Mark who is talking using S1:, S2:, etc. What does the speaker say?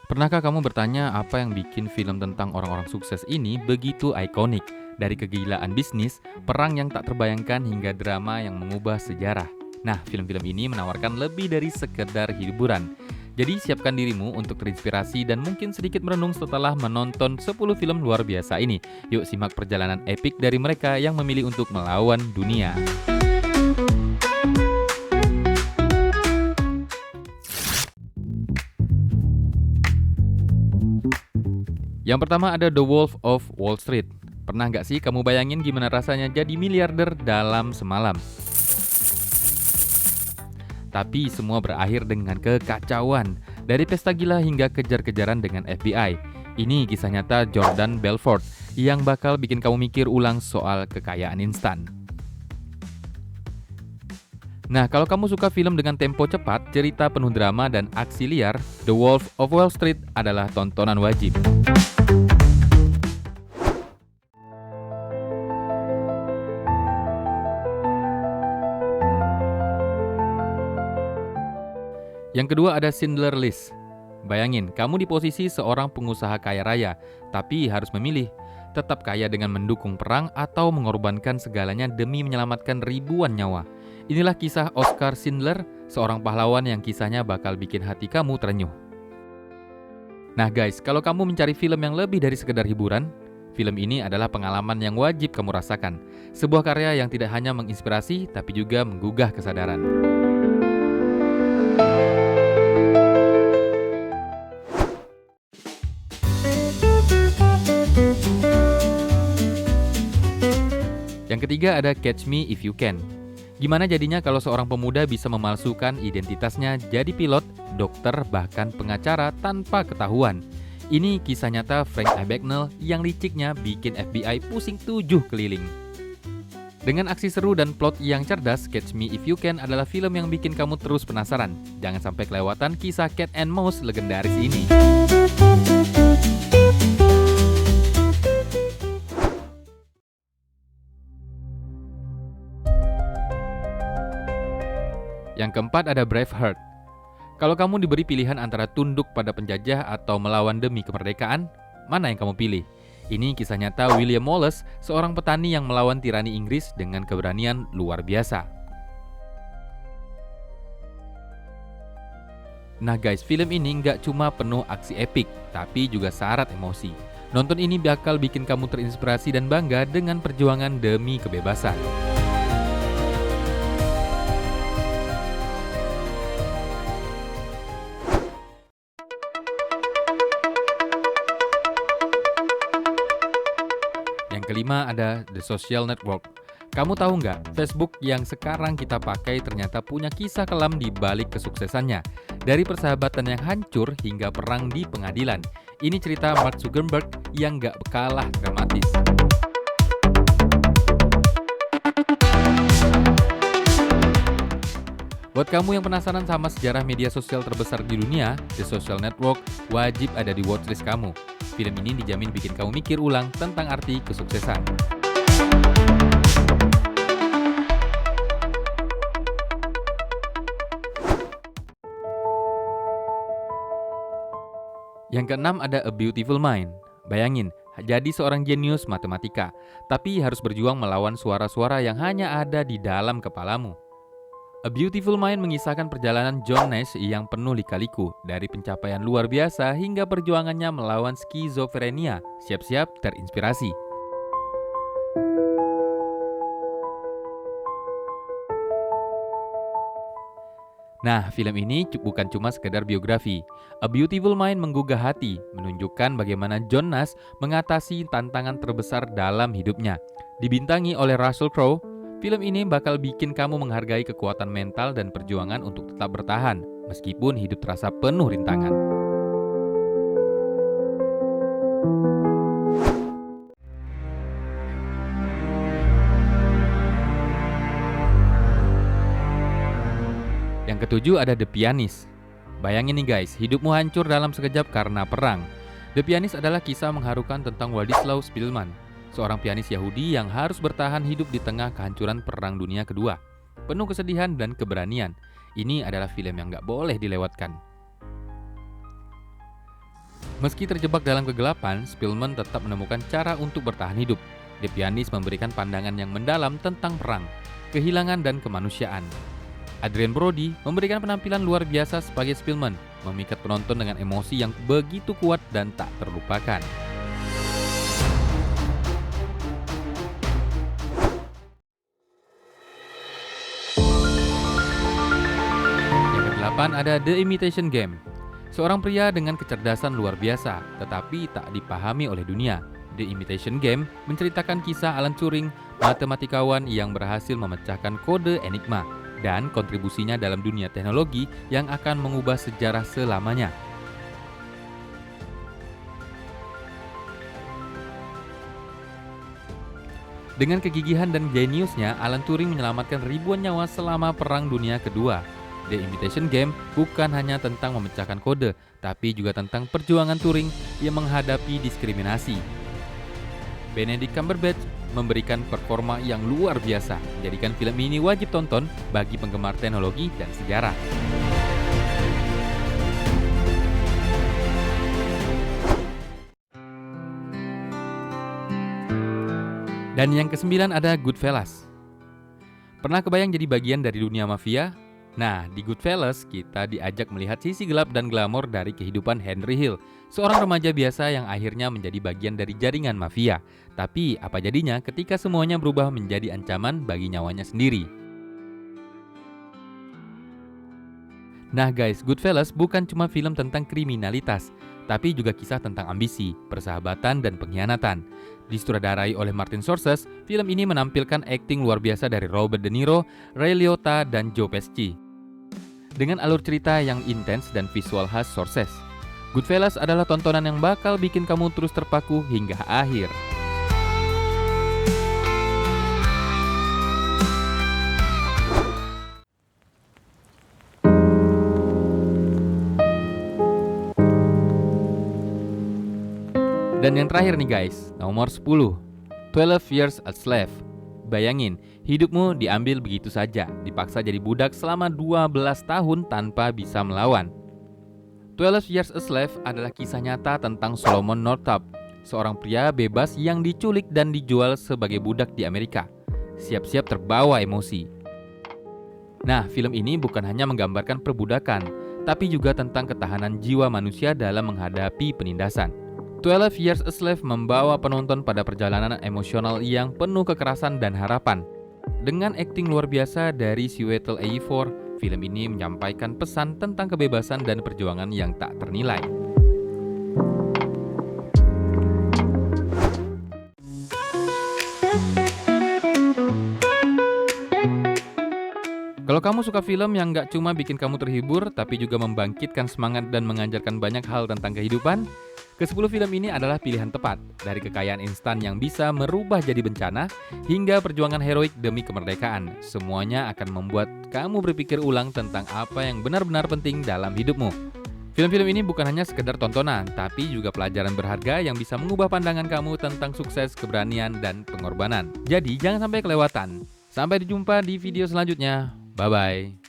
S1: Pernahkah kamu bertanya apa yang bikin film tentang orang-orang sukses ini begitu ikonik? Dari kegilaan bisnis, perang yang tak terbayangkan hingga drama yang mengubah sejarah. Nah, film-film ini menawarkan lebih dari sekedar hiburan. Jadi siapkan dirimu untuk terinspirasi dan mungkin sedikit merenung setelah menonton 10 film luar biasa ini. Yuk simak perjalanan epik dari mereka yang memilih untuk melawan dunia. Yang pertama ada The Wolf of Wall Street. Pernah nggak sih kamu bayangin gimana rasanya jadi miliarder dalam semalam? Tapi semua berakhir dengan kekacauan. Dari pesta gila hingga kejar-kejaran dengan FBI. Ini kisah nyata Jordan Belfort yang bakal bikin kamu mikir ulang soal kekayaan instan. Nah, kalau kamu suka film dengan tempo cepat, cerita penuh drama dan aksi liar, The Wolf of Wall Street adalah tontonan wajib. Yang kedua ada Schindler List. Bayangin, kamu di posisi seorang pengusaha kaya raya, tapi harus memilih, tetap kaya dengan mendukung perang atau mengorbankan segalanya demi menyelamatkan ribuan nyawa. Inilah kisah Oskar Schindler, seorang pahlawan yang kisahnya bakal bikin hati kamu terenyuh. Nah guys, kalau kamu mencari film yang lebih dari sekedar hiburan, film ini adalah pengalaman yang wajib kamu rasakan. Sebuah karya yang tidak hanya menginspirasi, tapi juga menggugah kesadaran. Yang ketiga ada Catch Me If You Can. Gimana jadinya kalau seorang pemuda bisa memalsukan identitasnya jadi pilot, dokter, bahkan pengacara tanpa ketahuan? Ini kisah nyata Frank Abagnale yang liciknya bikin FBI pusing 7 keliling. Dengan aksi seru dan plot yang cerdas, Catch Me If You Can adalah film yang bikin kamu terus penasaran. Jangan sampai kelewatan kisah Cat and Mouse legendaris ini. Yang keempat ada Braveheart. Kalau kamu diberi pilihan antara tunduk pada penjajah atau melawan demi kemerdekaan, mana yang kamu pilih? Ini kisah nyata William Wallace, seorang petani yang melawan tirani Inggris dengan keberanian luar biasa. Nah guys, film ini nggak cuma penuh aksi epik, tapi juga syarat emosi. Nonton ini bakal bikin kamu terinspirasi dan bangga dengan perjuangan demi kebebasan. Yang kelima ada The Social Network. Kamu tahu nggak, Facebook yang sekarang kita pakai ternyata punya kisah kelam di balik kesuksesannya. Dari persahabatan yang hancur hingga perang di pengadilan. Ini cerita Mark Zuckerberg yang nggak kalah dramatis. Buat kamu yang penasaran sama sejarah media sosial terbesar di dunia, The Social Network wajib ada di watchlist kamu. Film ini dijamin bikin kamu mikir ulang tentang arti kesuksesan. Yang keenam ada A Beautiful Mind. Bayangin, jadi seorang jenius matematika, tapi harus berjuang melawan suara-suara yang hanya ada di dalam kepalamu. A Beautiful Mind mengisahkan perjalanan John Nash yang penuh lika-liku, dari pencapaian luar biasa hingga perjuangannya melawan skizofrenia. Siap-siap terinspirasi. Nah, film ini bukan cuma sekedar biografi. A Beautiful Mind menggugah hati, menunjukkan bagaimana John Nash mengatasi tantangan terbesar dalam hidupnya. Dibintangi oleh Russell Crowe, film ini bakal bikin kamu menghargai kekuatan mental dan perjuangan untuk tetap bertahan, meskipun hidup terasa penuh rintangan. Yang ketujuh ada The Pianist. Bayangin nih guys, hidupmu hancur dalam sekejap karena perang. The Pianist adalah kisah mengharukan tentang Władysław Szpilman, seorang pianis Yahudi yang harus bertahan hidup di tengah kehancuran Perang Dunia Kedua. Penuh kesedihan dan keberanian. Ini adalah film yang gak boleh dilewatkan. Meski terjebak dalam kegelapan, Spillman tetap menemukan cara untuk bertahan hidup. The Pianist memberikan pandangan yang mendalam tentang perang, kehilangan, dan kemanusiaan. Adrien Brody memberikan penampilan luar biasa sebagai Spillman, memikat penonton dengan emosi yang begitu kuat dan tak terlupakan. Yang kedelapan ada The Imitation Game. Seorang pria dengan kecerdasan luar biasa, tetapi tak dipahami oleh dunia. The Imitation Game menceritakan kisah Alan Turing, matematikawan yang berhasil memecahkan kode Enigma, dan kontribusinya dalam dunia teknologi yang akan mengubah sejarah selamanya. Dengan kegigihan dan jeniusnya, Alan Turing menyelamatkan ribuan nyawa selama Perang Dunia Kedua. The Imitation Game bukan hanya tentang memecahkan kode, tapi juga tentang perjuangan Turing yang menghadapi diskriminasi. Benedict Cumberbatch memberikan performa yang luar biasa, menjadikan film ini wajib tonton bagi penggemar teknologi dan sejarah. Dan yang kesembilan ada Goodfellas. Pernah kebayang jadi bagian dari dunia mafia? Nah, di Goodfellas kita diajak melihat sisi gelap dan glamor dari kehidupan Henry Hill, seorang remaja biasa yang akhirnya menjadi bagian dari jaringan mafia. Tapi apa jadinya ketika semuanya berubah menjadi ancaman bagi nyawanya sendiri? Nah guys, Goodfellas bukan cuma film tentang kriminalitas, tapi juga kisah tentang ambisi, persahabatan, dan pengkhianatan. Disutradarai oleh Martin Scorsese, film ini menampilkan akting luar biasa dari Robert De Niro, Ray Liotta, dan Joe Pesci. Dengan alur cerita yang intens dan visual khas Scorsese, Goodfellas adalah tontonan yang bakal bikin kamu terus terpaku hingga akhir. Dan yang terakhir nih guys, nomor 10, 12 Years a Slave. Bayangin, hidupmu diambil begitu saja, dipaksa jadi budak selama 12 tahun tanpa bisa melawan. 12 Years a Slave adalah kisah nyata tentang Solomon Northup, seorang pria bebas yang diculik dan dijual sebagai budak di Amerika. Siap-siap terbawa emosi. Nah, film ini bukan hanya menggambarkan perbudakan, tapi juga tentang ketahanan jiwa manusia dalam menghadapi penindasan. 12 Years a Slave membawa penonton pada perjalanan emosional yang penuh kekerasan dan harapan. Dengan akting luar biasa dari Chiwetel Ejiofor, film ini menyampaikan pesan tentang kebebasan dan perjuangan yang tak ternilai. Kalau kamu suka film yang gak cuma bikin kamu terhibur, tapi juga membangkitkan semangat dan mengajarkan banyak hal tentang kehidupan, ke-10 film ini adalah pilihan tepat, dari kekayaan instan yang bisa merubah jadi bencana, hingga perjuangan heroik demi kemerdekaan. Semuanya akan membuat kamu berpikir ulang tentang apa yang benar-benar penting dalam hidupmu. Film-film ini bukan hanya sekedar tontonan, tapi juga pelajaran berharga yang bisa mengubah pandangan kamu tentang sukses, keberanian, dan pengorbanan. Jadi jangan sampai kelewatan. Sampai jumpa di video selanjutnya. Bye-bye.